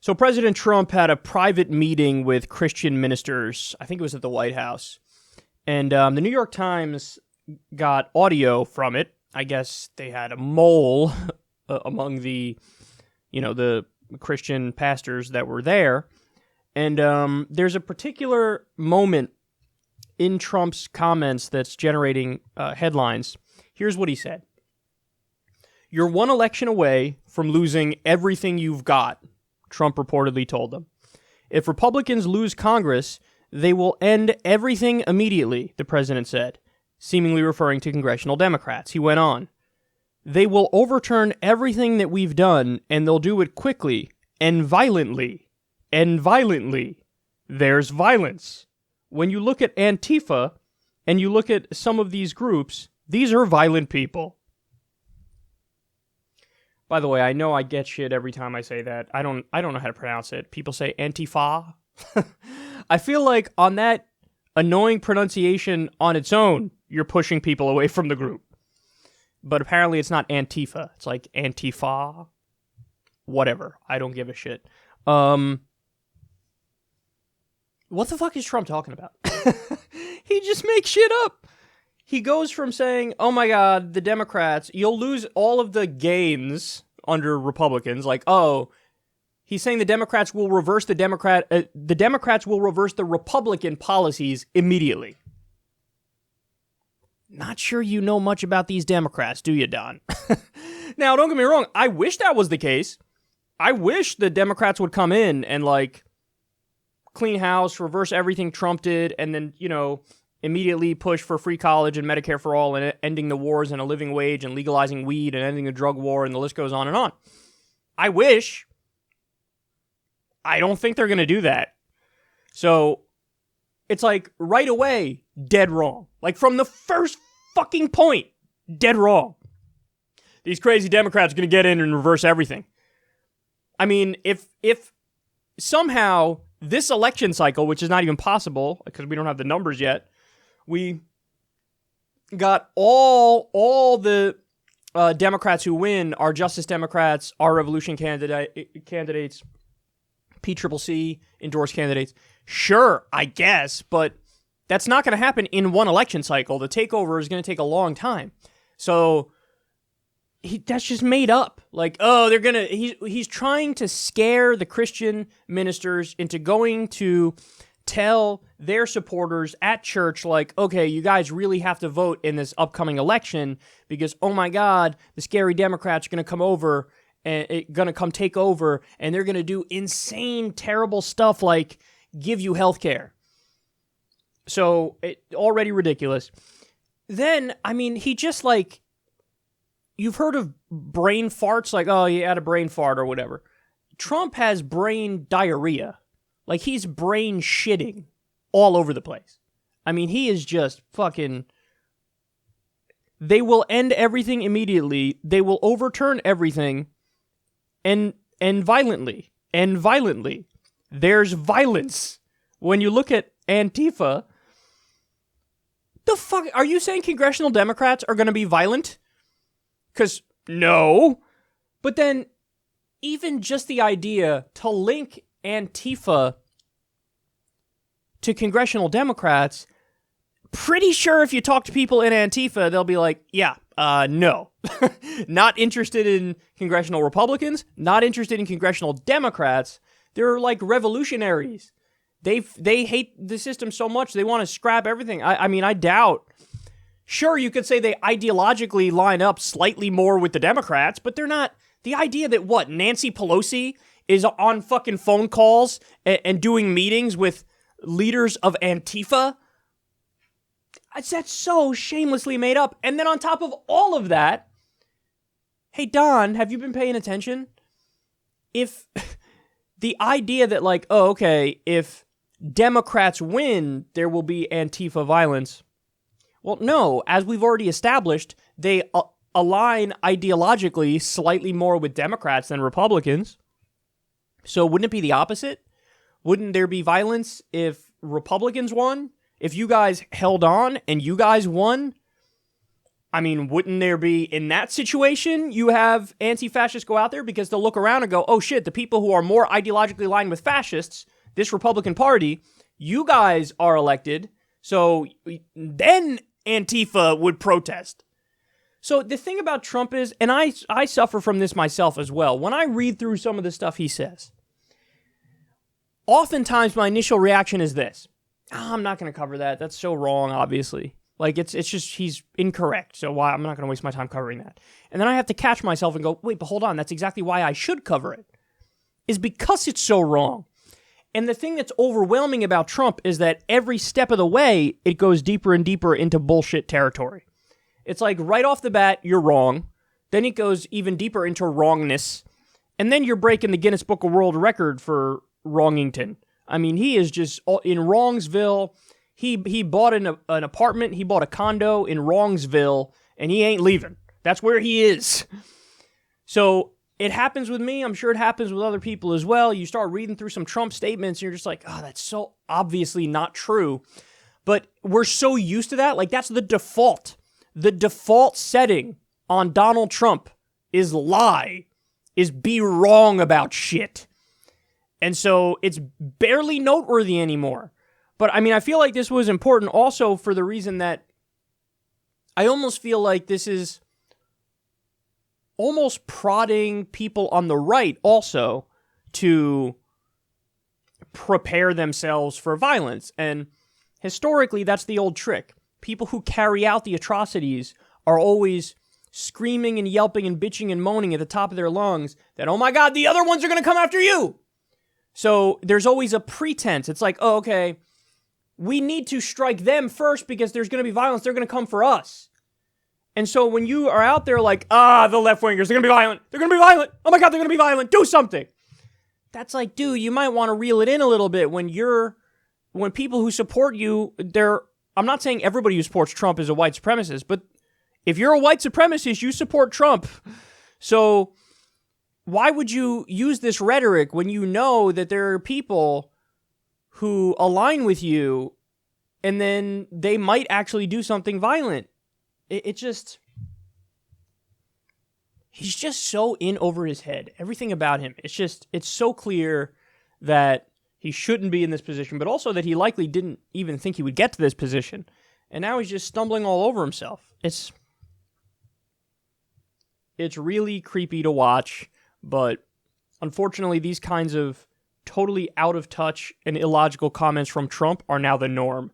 So President Trump had a private meeting with Christian ministers. I think it was at the White House. And the New York Times got audio from it. I guess they had a mole among the Christian pastors that were there. And there's a particular moment in Trump's comments that's generating headlines. Here's what he said. "You're one election away from losing everything you've got," Trump reportedly told them. "If Republicans lose Congress, they will end everything immediately," the president said, seemingly referring to congressional Democrats. He went on, "They will overturn everything that we've done, and they'll do it quickly and violently. And violently. There's violence. When you look at Antifa and you look at some of these groups, these are violent people." By the way, I know I get shit every time I say that. I don't know how to pronounce it. People say Antifa. I feel like on that annoying pronunciation on its own, you're pushing people away from the group. But apparently it's not Antifa. It's like Antifa. Whatever. I don't give a shit. What the fuck is Trump talking about? He just makes shit up. He goes from saying, oh my God, the Democrats, you'll lose all of the gains under Republicans. Like, oh, he's saying the Democrats will reverse the Democrats will reverse the Republican policies immediately. Not sure you know much about these Democrats, do you, Don? Now, don't get me wrong. I wish that was the case. I wish the Democrats would come in and, like, clean house, reverse everything Trump did, and then, immediately push for free college and Medicare for all and ending the wars and a living wage and legalizing weed and ending the drug war, and the list goes on and on. I wish. I don't think they're going to do that. So it's like right away, dead wrong. Like from the first fucking point, dead wrong. These crazy Democrats are going to get in and reverse everything. I mean, if somehow this election cycle, which is not even possible because we don't have the numbers yet, we got all the Democrats who win are Justice Democrats, our Revolution candidates, PCCC endorsed candidates. Sure, I guess, but that's not going to happen in one election cycle. The takeover is going to take a long time. So that's just made up. Like, oh, he's trying to scare the Christian ministers into going to tell their supporters at church, like, okay, you guys really have to vote in this upcoming election because, oh my God, the scary Democrats are going to come over and going to come take over, and they're going to do insane, terrible stuff like give you health care. So, already ridiculous. Then, I mean, he just like, you've heard of brain farts, like, oh, you had a brain fart or whatever. Trump has brain diarrhea. Like, he's brain shitting all over the place. I mean, he is just fucking... They will end everything immediately. They will overturn everything and violently. And violently. There's violence. When you look at Antifa, the fuck... Are you saying congressional Democrats are going to be violent? Because, no. But then, even just the idea to link Antifa to congressional Democrats, pretty sure if you talk to people in Antifa, they'll be like, yeah, no. Not interested in congressional Republicans, not interested in congressional Democrats. They're like revolutionaries. They hate the system so much, they want to scrap everything. I mean, I doubt. Sure, you could say they ideologically line up slightly more with the Democrats, but they're not. The idea that, what, Nancy Pelosi is on fucking phone calls and doing meetings with leaders of Antifa, that's so shamelessly made up. And then on top of all of that, hey, Don, have you been paying attention? If the idea that, like, oh, okay, if Democrats win, there will be Antifa violence. Well, no, as we've already established, they align ideologically slightly more with Democrats than Republicans. So wouldn't it be the opposite? Wouldn't there be violence if Republicans won? If you guys held on and you guys won? I mean, wouldn't there be, in that situation, you have anti-fascists go out there because they'll look around and go, oh shit, the people who are more ideologically aligned with fascists, this Republican Party, you guys are elected, so then Antifa would protest. So the thing about Trump is, and I suffer from this myself as well, when I read through some of the stuff he says, oftentimes my initial reaction is this: I'm not going to cover that. That's so wrong, obviously. Like, it's just, he's incorrect, so why? I'm not going to waste my time covering that. And then I have to catch myself and go, wait, but hold on, that's exactly why I should cover it, is because it's so wrong. And the thing that's overwhelming about Trump is that every step of the way, it goes deeper and deeper into bullshit territory. It's like, right off the bat, you're wrong. Then it goes even deeper into wrongness. And then you're breaking the Guinness Book of World Record for Wrongington. I mean, he is just in Wrongsville. He bought an apartment, he bought a condo in Wrongsville, and he ain't leaving. That's where he is. So it happens with me. I'm sure it happens with other people as well. You start reading through some Trump statements, and you're just like, oh, that's so obviously not true. But we're so used to that. Like, that's the default. The default setting on Donald Trump is lie, is be wrong about shit. And so it's barely noteworthy anymore. But, I mean, I feel like this was important also for the reason that I almost feel like this is almost prodding people on the right also to prepare themselves for violence. And historically, that's the old trick. People who carry out the atrocities are always screaming and yelping and bitching and moaning at the top of their lungs that, oh my God, the other ones are going to come after you. So there's always a pretense. It's like, oh, okay, we need to strike them first because there's going to be violence. They're going to come for us. And so when you are out there like, the left-wingers, they're going to be violent. They're going to be violent. Oh my God, they're going to be violent. Do something. That's like, dude, you might want to reel it in a little bit when people who support you, I'm not saying everybody who supports Trump is a white supremacist, but if you're a white supremacist, you support Trump. So why would you use this rhetoric when you know that there are people who align with you and then they might actually do something violent? He's just so in over his head. Everything about him, it's so clear that he shouldn't be in this position, but also that he likely didn't even think he would get to this position. And now he's just stumbling all over himself. It's really creepy to watch, but unfortunately these kinds of totally out of touch and illogical comments from Trump are now the norm.